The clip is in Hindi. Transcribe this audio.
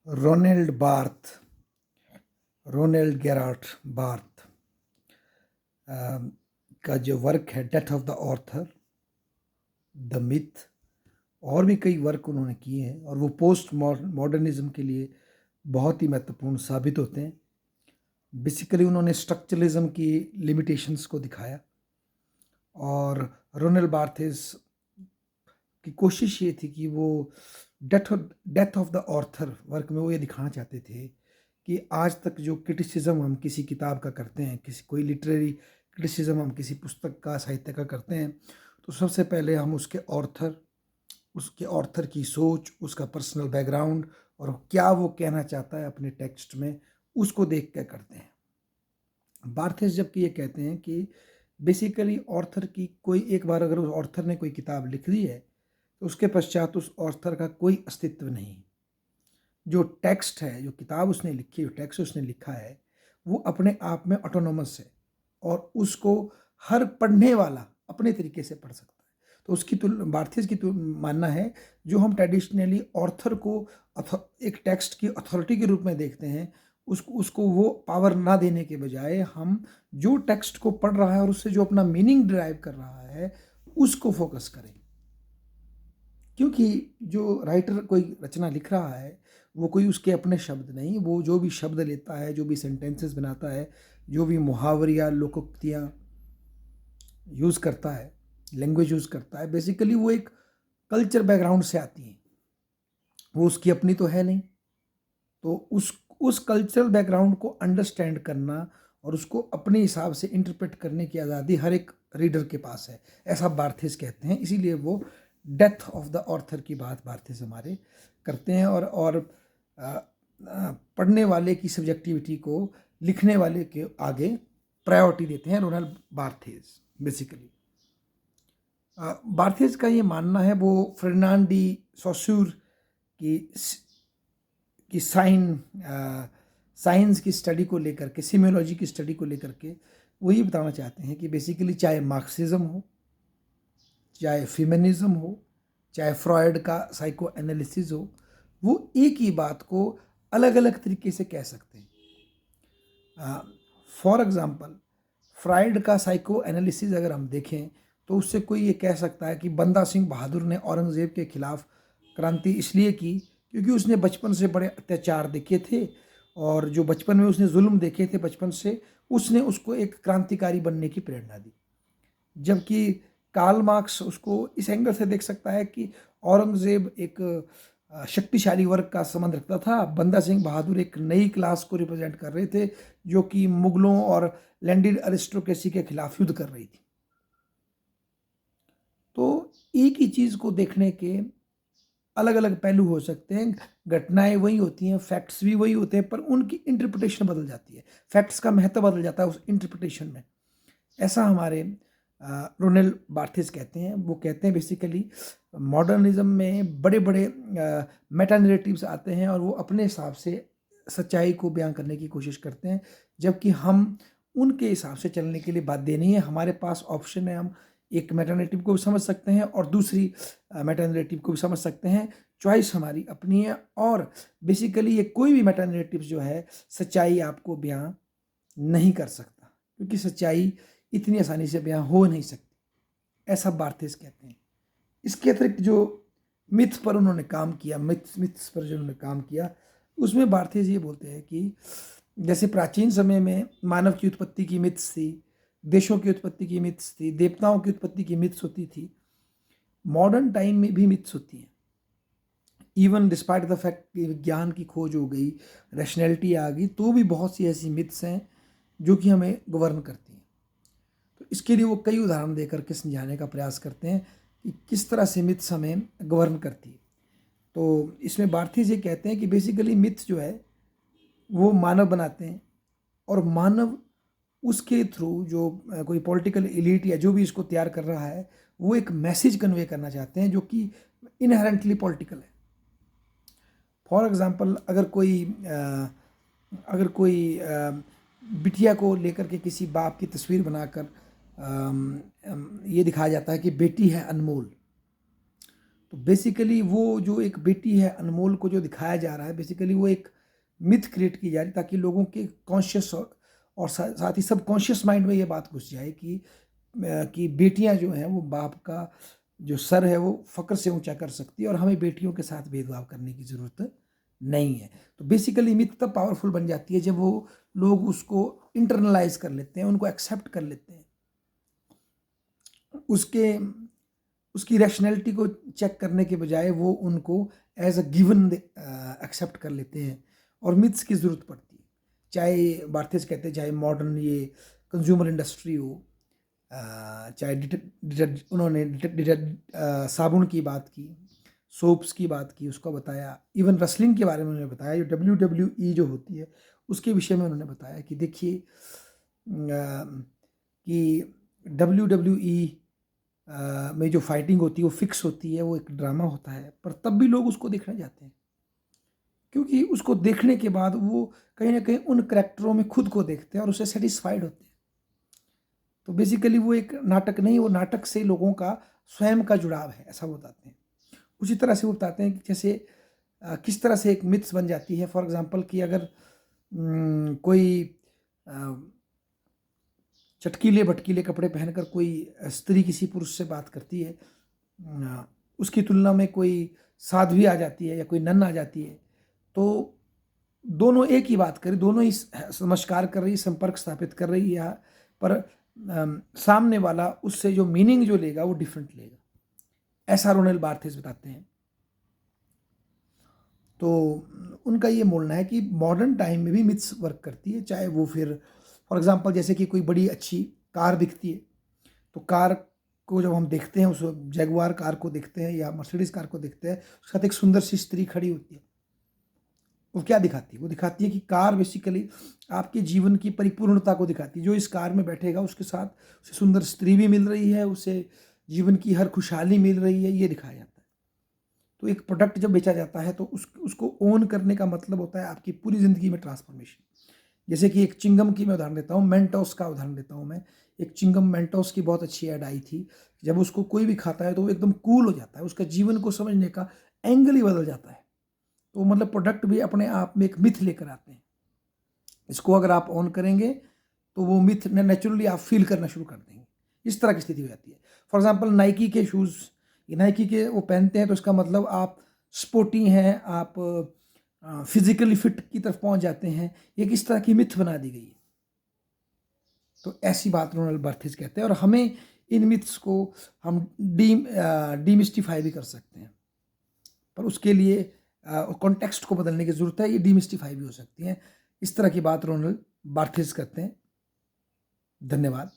रोनेल्ड बार्थ, रोनेल्ड गेरार्ड बार्थ का जो वर्क है death of the author, the myth, और भी कई वर्क उन्होंने किए हैं और वो पोस्ट मॉडर्निज्म के लिए बहुत ही महत्वपूर्ण साबित होते हैं। बेसिकली उन्होंने स्ट्रक्चरलिज्म की लिमिटेशंस को दिखाया और रोनेल्ड बार्थेस की कोशिश ये थी कि वो death of the author work में वो ये दिखाना चाहते थे कि आज तक जो क्रिटिसिज्म हम किसी किताब का करते हैं, किसी कोई लिटरेरी क्रिटिसिज्म हम किसी पुस्तक का, साहित्य का करते हैं, तो सबसे पहले हम उसके ऑर्थर की सोच, उसका पर्सनल बैकग्राउंड और क्या वो कहना चाहता है अपने टेक्स्ट में, उसको देख कर करते हैं। बार्थेस जबकि ये कहते हैं कि बेसिकली ऑर्थर की कोई एक बार अगर उस ऑर्थर ने कोई किताब लिख दी है तो उसके पश्चात उस ऑर्थर का कोई अस्तित्व नहीं। जो टेक्स्ट है, जो किताब उसने लिखी, जो टेक्स्ट उसने लिखा है, वो अपने आप में ऑटोनोमस है और उसको हर पढ़ने वाला अपने तरीके से पढ़ सकता है। तो उसकी बार्थेस की मानना है जो हम ट्रेडिशनली ऑर्थर को एक टेक्स्ट की अथॉरिटी के रूप में देखते हैं, उसको वो पावर ना देने के बजाय हम जो टेक्स्ट को पढ़ रहा है और उससे जो अपना मीनिंग डिराइव कर रहा है उसको फोकस करें। क्योंकि जो राइटर कोई रचना लिख रहा है वो कोई उसके अपने शब्द नहीं, वो जो भी शब्द लेता है, जो भी सेंटेंसेस बनाता है, जो भी मुहावरियाँ, लोकोक्तियाँ यूज़ करता है, लैंग्वेज यूज़ करता है, बेसिकली वो एक कल्चर बैकग्राउंड से आती हैं, वो उसकी अपनी तो है नहीं। तो उस कल्चरल बैकग्राउंड को अंडरस्टैंड करना और उसको अपने हिसाब से इंटरप्रेट करने की आज़ादी हर एक रीडर के पास है, ऐसा बार्थेस कहते हैं। इसीलिए वो डेथ ऑफ द ऑर्थर की बात बार्थेस हमारे करते हैं और पढ़ने वाले की सब्जेक्टिविटी को लिखने वाले के आगे प्रायोरिटी देते हैं रोनेल्ड बार्थेस। बेसिकली बार्थेस का ये मानना है, वो फर्डिनांड डी सॉस्यूर की साइंस की स्टडी को लेकर के, सिमियोलॉजी की स्टडी को लेकर के वो ये बताना चाहते हैं कि बेसिकली चाहे मार्क्सिज्म हो, चाहे फेमिनिज्म हो, चाहे फ्रॉयड का साइको एनालिसिस हो, वो एक ही बात को अलग अलग तरीके से कह सकते हैं। फॉर एग्जांपल फ्रॉयड का साइको एनालिसिस अगर हम देखें तो उससे कोई ये कह सकता है कि बंदा सिंह बहादुर ने औरंगज़ेब के खिलाफ क्रांति इसलिए की क्योंकि उसने बचपन से बड़े अत्याचार देखे थे और जो बचपन में उसने जुल्म देखे थे बचपन से, उसने उसको एक क्रांतिकारी बनने की प्रेरणा दी। जबकि कार्ल मार्क्स उसको इस एंगल से देख सकता है कि औरंगज़ेब एक शक्तिशाली वर्ग का संबंध रखता था, बंदा सिंह बहादुर एक नई क्लास को रिप्रेजेंट कर रहे थे जो कि मुगलों और लैंडेड अरिस्टोक्रेसी के खिलाफ युद्ध कर रही थी। तो एक ही चीज़ को देखने के अलग अलग पहलू हो सकते हैं, घटनाएं वही होती हैं, फैक्ट्स भी वही होते हैं, पर उनकी इंटरप्रिटेशन बदल जाती है, फैक्ट्स का महत्व बदल जाता है उस इंटरप्रिटेशन में। ऐसा हमारे रोनेल्ड बार्थेस कहते हैं। वो कहते हैं बेसिकली मॉडर्निज्म में बड़े बड़े मेटा नैरेटिव्स आते हैं और वो अपने हिसाब से सच्चाई को बयां करने की कोशिश करते हैं, जबकि हम उनके हिसाब से चलने के लिए बाध्य नहीं है। हमारे पास ऑप्शन है, हम एक मेटा नैरेटिव को भी समझ सकते हैं और दूसरी मेटा नैरेटिव को भी समझ सकते हैं। चॉइस हमारी अपनी है और बेसिकली ये कोई भी मेटा नैरेटिव जो है सच्चाई आपको बयां नहीं कर सकता, क्योंकि सच्चाई इतनी आसानी से बयां हो नहीं सकती, ऐसा बार्थेस कहते हैं। इसके अतिरिक्त जो मिथ पर उन्होंने काम किया, मिथ्स पर जो उन्होंने काम किया, उसमें बार्थेस ये बोलते हैं कि जैसे प्राचीन समय में मानव की उत्पत्ति की मिथ्स थी, देशों की उत्पत्ति की मिथ्स थी, देवताओं की उत्पत्ति की मिथ्स होती थी, मॉडर्न टाइम में भी मिथ्स होती हैं। इवन डिस्पाइट द फैक्ट कि विज्ञान की खोज हो गई, रैशनैलिटी आ गई, तो भी बहुत सी ऐसी मिथ्स हैं जो कि हमें गवर्न करती हैं। तो इसके लिए वो कई उदाहरण देकर के समझाने का प्रयास करते हैं कि किस तरह से मिथ्स हमें गवर्न करती है। तो इसमें बार्थेस ये कहते हैं कि बेसिकली मिथ जो है वो मानव बनाते हैं और मानव उसके थ्रू जो कोई पॉलिटिकल एलीट या जो भी इसको तैयार कर रहा है वो एक मैसेज कन्वे करना चाहते हैं जो कि इनहेरेंटली पॉलिटिकल है। फॉर एग्जांपल अगर कोई बिटिया को लेकर के किसी बाप की तस्वीर बनाकर ये दिखाया जाता है कि बेटी है अनमोल, तो बेसिकली वो जो एक बेटी है अनमोल को जो दिखाया जा रहा है, बेसिकली वो एक मिथ क्रिएट की जा रही है ताकि लोगों के कॉन्शियस और साथ ही सबकॉन्शियस माइंड में ये बात घुस जाए कि बेटियां जो हैं वो बाप का जो सर है वो फ़क्र से ऊंचा कर सकती है और हमें बेटियों के साथ भेदभाव करने की ज़रूरत नहीं है। तो बेसिकली मिथ तब पावरफुल बन जाती है जब वो लोग उसको इंटरनलाइज कर लेते हैं, उनको एक्सेप्ट कर लेते हैं, उसके उसकी रैशनैलिटी को चेक करने के बजाय वो उनको एज अ गिवन एक्सेप्ट कर लेते हैं और मिथ्स की ज़रूरत पड़ती है। चाहे बार्थेस कहते हैं चाहे मॉडर्न ये कंज्यूमर इंडस्ट्री हो, चाहे उन्होंने साबुन की बात की, सोप्स की बात की, उसको बताया, इवन रेसलिंग के बारे में उन्होंने बताया, जो WWE जो होती है उसके विषय में उन्होंने बताया कि देखिए कि WWE में जो फाइटिंग होती है वो फिक्स होती है, वो एक ड्रामा होता है, पर तब भी लोग उसको देखने जाते हैं क्योंकि उसको देखने के बाद वो कहीं ना कहीं उन करैक्टरों में खुद को देखते हैं और उससे सेटिस्फाइड होते हैं। तो बेसिकली वो एक नाटक नहीं, वो नाटक से लोगों का स्वयं का जुड़ाव है, ऐसा वो बताते हैं। उसी तरह से वो बताते हैं कि जैसे किस तरह से एक मिथ्स बन जाती है। फॉर एग्जांपल कि अगर कोई चटकीले भटकीले कपड़े पहनकर कोई स्त्री किसी पुरुष से बात करती है, उसकी तुलना में कोई साध्वी आ जाती है या कोई नन आ जाती है, तो दोनों एक ही बात करें, दोनों ही नमस्कार कर रही है, संपर्क स्थापित कर रही है, पर सामने वाला उससे जो मीनिंग जो लेगा वो डिफरेंट लेगा, ऐसा रोनेल बार्थेस बताते हैं। तो उनका ये बोलना है कि मॉडर्न टाइम में भी मिथ्स वर्क करती है, चाहे वो फिर फॉर एग्जांपल जैसे कि कोई बड़ी अच्छी कार दिखती है, तो कार को जब हम देखते हैं, उस जैगुआर कार को देखते हैं या मर्सिडीज कार को देखते हैं, उसके साथ एक सुंदर सी स्त्री खड़ी होती है, वो क्या दिखाती है? वो दिखाती है कि कार बेसिकली आपके जीवन की परिपूर्णता को दिखाती है। जो इस कार में बैठेगा उसके साथ उसे सुंदर स्त्री भी मिल रही है, उसे जीवन की हर खुशहाली मिल रही है, ये दिखाया जाता है। तो एक प्रोडक्ट जब बेचा जाता है तो उसको ओन करने का मतलब होता है आपकी पूरी ज़िंदगी में ट्रांसफॉर्मेशन। जैसे कि एक चिंगम की मैं उदाहरण देता हूँ, मेंटोस का उदाहरण देता हूँ मैं। एक चिंगम मेंटोस की बहुत अच्छी ऐड आई थी, जब उसको कोई भी खाता है तो वो एकदम कूल हो जाता है, उसका जीवन को समझने का एंगल ही बदल जाता है। तो मतलब प्रोडक्ट भी अपने आप में एक मिथ लेकर आते हैं। इसको अगर आप ऑन करेंगे तो वो मिथ नेचुरली आप फील करना शुरू कर देंगे, इस तरह की स्थिति हो जाती है। फॉर एग्जाम्पल नाइकी के शूज़, नाइकी के वो पहनते हैं तो इसका मतलब आप स्पोर्टी हैं, आप फिजिकली फिट की तरफ पहुंच जाते हैं, एक इस तरह की मिथ बना दी गई है। तो ऐसी बात रोनाल्ड बार्थेस कहते हैं और हमें इन मिथ्स को हम डीमिस्टिफाई भी कर सकते हैं, पर उसके लिए कॉन्टेक्स्ट को बदलने की ज़रूरत है। ये डीमिस्टिफाई भी हो सकती हैं। इस तरह की बात रोनाल्ड बार्थेस करते हैं। धन्यवाद।